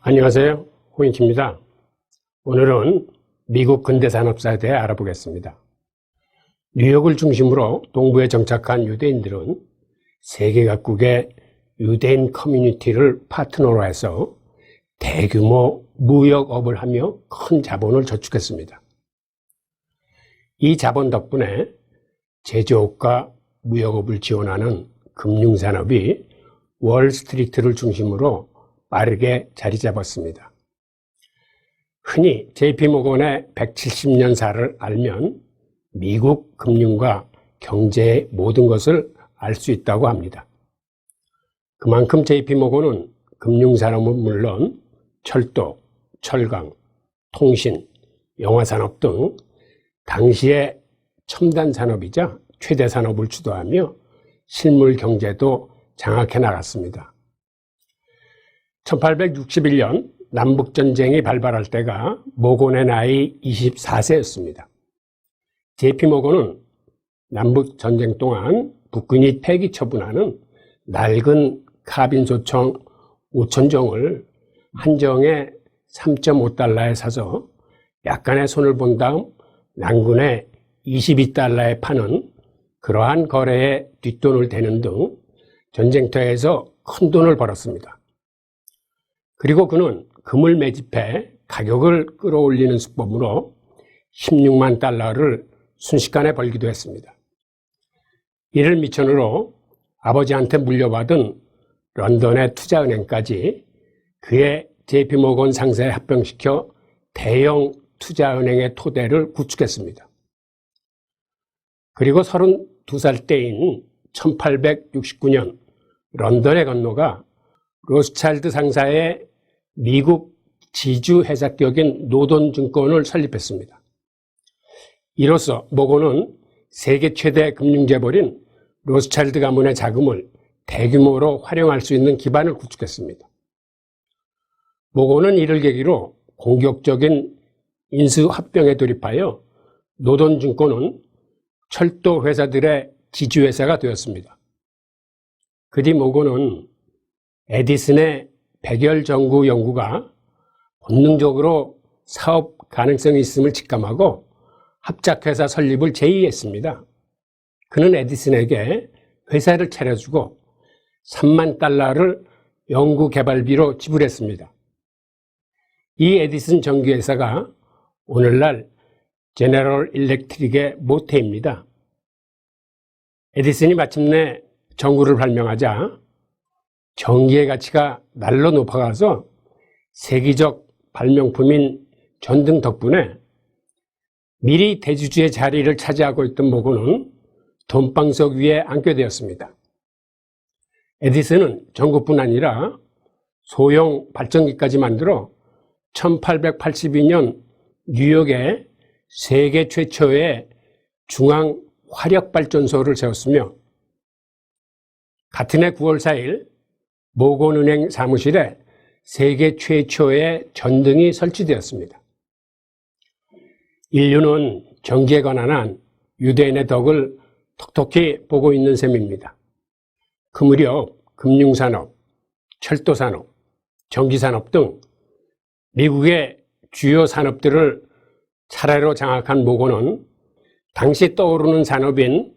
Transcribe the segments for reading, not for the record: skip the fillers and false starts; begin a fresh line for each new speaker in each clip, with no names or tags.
안녕하세요. 홍익희입니다. 오늘은 미국 근대산업사에 대해 알아보겠습니다. 뉴욕을 중심으로 동부에 정착한 유대인들은 세계 각국의 유대인 커뮤니티를 파트너로 해서 대규모 무역업을 하며 큰 자본을 저축했습니다. 이 자본 덕분에 제조업과 무역업을 지원하는 금융산업이 월스트리트를 중심으로 빠르게 자리 잡았습니다. 흔히 JP모건의 170년사를 알면 미국 금융과 경제의 모든 것을 알 수 있다고 합니다. 그만큼 JP모건은 금융산업은 물론 철도, 철강, 통신, 영화산업 등 당시의 첨단 산업이자 최대 산업을 주도하며 실물 경제도 장악해 나갔습니다. 1861년 남북전쟁이 발발할 때가 모건의 나이 24세였습니다. JP모건은 남북전쟁 동안 북군이 폐기 처분하는 낡은 카빈소총 5,000종을 한정에 3.5달러에 사서 약간의 손을 본 다음 난군에 22달러에 파는 그러한 거래에 뒷돈을 대는 등 전쟁터에서 큰 돈을 벌었습니다. 그리고 그는 금을 매집해 가격을 끌어올리는 수법으로 16만 달러를 순식간에 벌기도 했습니다. 이를 미천으로 아버지한테 물려받은 런던의 투자은행까지 그의 JP모건 상사에 합병시켜 대형 투자은행의 토대를 구축했습니다. 그리고 32살 때인 1869년 런던에 건너가 로스차일드 상사의 미국 지주회사격인 노던증권을 설립했습니다. 이로써 모건은 세계 최대 금융재벌인 로스차일드 가문의 자금을 대규모로 활용할 수 있는 기반을 구축했습니다. 모건은 이를 계기로 공격적인 인수합병에 돌입하여 노던증권은 철도 회사들의 지주회사가 되었습니다. 그 뒤 모건은 에디슨의 백열 전구 연구가 본능적으로 사업 가능성이 있음을 직감하고 합작회사 설립을 제의했습니다. 그는 에디슨에게 회사를 차려주고 3만 달러를 연구개발비로 지불했습니다. 이 에디슨 전기회사가 오늘날 제너럴 일렉트릭의 모태입니다. 에디슨이 마침내 전구를 발명하자 전기의 가치가 날로 높아가서 세계적 발명품인 전등 덕분에 미리 대주주의 자리를 차지하고 있던 모건은 돈방석 위에 앉게 되었습니다. 에디슨은 전구뿐 아니라 소형 발전기까지 만들어 1882년 뉴욕에 세계 최초의 중앙 화력발전소를 세웠으며 같은 해 9월 4일 모건은행 사무실에 세계 최초의 전등이 설치되었습니다. 인류는 전기에 관한 유대인의 덕을 톡톡히 보고 있는 셈입니다. 그 무렵 금융산업, 철도산업, 전기산업 등 미국의 주요 산업들을 차례로 장악한 모건은 당시 떠오르는 산업인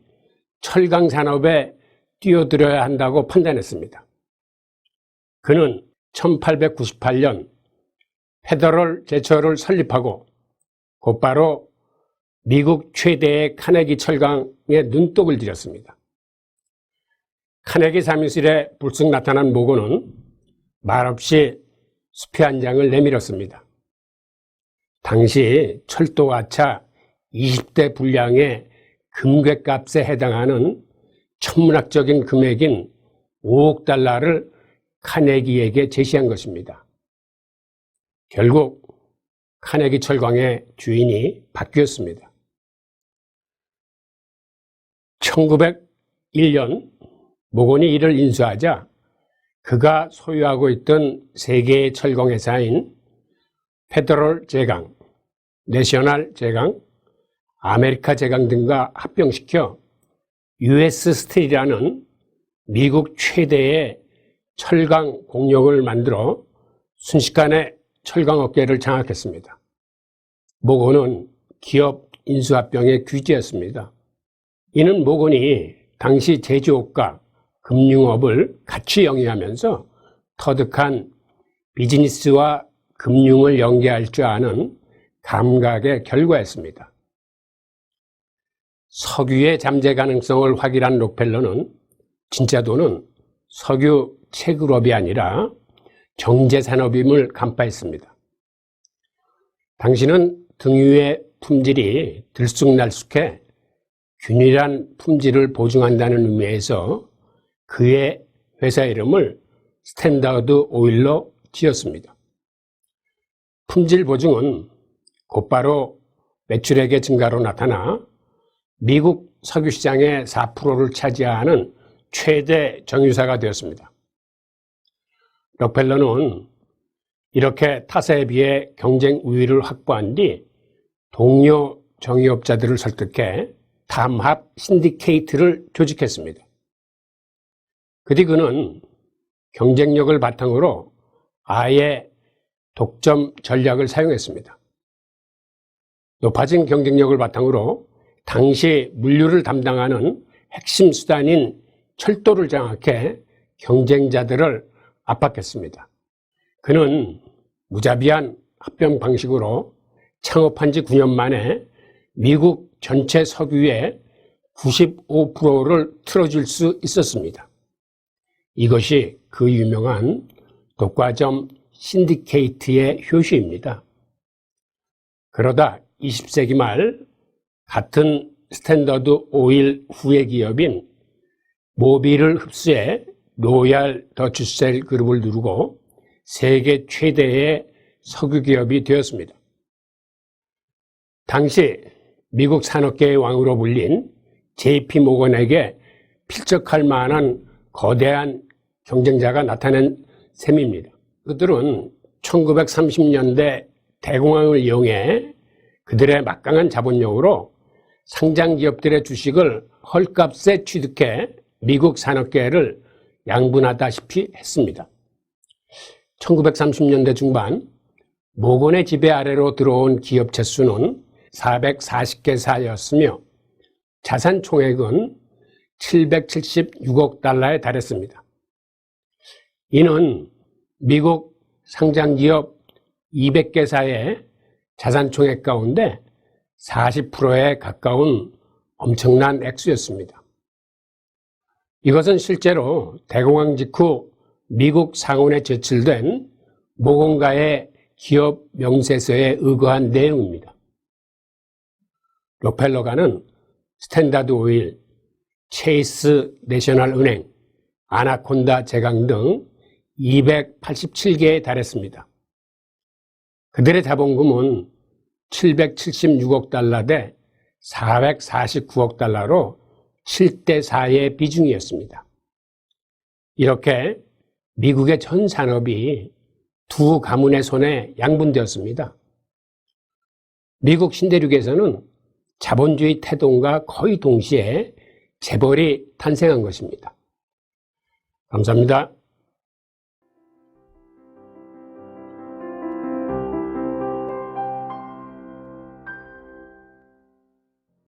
철강 산업에 뛰어들어야 한다고 판단했습니다. 그는 1898년 페더럴 제처를 설립하고 곧바로 미국 최대의 카네기 철강에 눈독을 들였습니다. 카네기 사무실에 불쑥 나타난 모건은 말없이 수표 한 장을 내밀었습니다. 당시 철도화차 20대 분량의 금괴값에 해당하는 천문학적인 금액인 5억 달러를 카네기에게 제시한 것입니다. 결국 카네기 철강의 주인이 바뀌었습니다. 1901년 모건이 이를 인수하자 그가 소유하고 있던 세계의 철강회사인 페더럴 제강, 내셔널 제강, 아메리카 제강 등과 합병시켜 US 스틸이라는 미국 최대의 철강 공룡을 만들어 순식간에 철강업계를 장악했습니다. 모건은 기업 인수합병의 귀재였습니다. 이는 모건이 당시 제조업과 금융업을 같이 영위하면서 터득한 비즈니스와 금융을 연계할 줄 아는 감각의 결과였습니다. 석유의 잠재 가능성을 확인한 록펠러는 진짜 돈은 석유 채굴업이 아니라 경제산업임을 간파했습니다. 당신은 등유의 품질이 들쑥날쑥해 균일한 품질을 보증한다는 의미에서 그의 회사 이름을 스탠다드 오일로 지었습니다. 품질 보증은 곧바로 매출액의 증가로 나타나 미국 석유 시장의 4%를 차지하는 최대 정유사가 되었습니다. 록펠러는 이렇게 타사에 비해 경쟁 우위를 확보한 뒤 동료 정유업자들을 설득해 담합 신디케이트를 조직했습니다. 그 뒤 그는 경쟁력을 바탕으로 아예 독점 전략을 사용했습니다. 높아진 경쟁력을 바탕으로 당시 물류를 담당하는 핵심 수단인 철도를 장악해 경쟁자들을 압박했습니다. 그는 무자비한 합병 방식으로 창업한 지 9년 만에 미국 전체 석유의 95%를 틀어줄 수 있었습니다. 이것이 그 유명한 독과점 신디케이트의 효시입니다. 그러다 20세기 말 같은 스탠더드 오일 후계 기업인 모빌을 흡수해 로얄 더치셀 그룹을 누르고 세계 최대의 석유 기업이 되었습니다. 당시 미국 산업계의 왕으로 불린 JP 모건에게 필적할 만한 거대한 경쟁자가 나타난 셈입니다. 그들은 1930년대 대공황을 이용해 그들의 막강한 자본력으로 상장 기업들의 주식을 헐값에 취득해 미국 산업계를 양분하다시피 했습니다. 1930년대 중반 모건의 지배 아래로 들어온 기업체 수는 440개사였으며 자산 총액은 776억 달러에 달했습니다. 이는 미국 상장기업 200개사의 자산 총액 가운데 40%에 가까운 엄청난 액수였습니다. 이것은 실제로 대공황 직후 미국 상원에 제출된 모건가의 기업 명세서에 의거한 내용입니다. 록펠러가는 스탠다드 오일, 체이스 내셔널 은행, 아나콘다 제강 등 287개에 달했습니다. 그들의 자본금은 776억 달러 대 449억 달러로 7대4의 비중이었습니다. 이렇게 미국의 전 산업이 두 가문의 손에 양분되었습니다. 미국 신대륙에서는 자본주의 태동과 거의 동시에 재벌이 탄생한 것입니다. 감사합니다.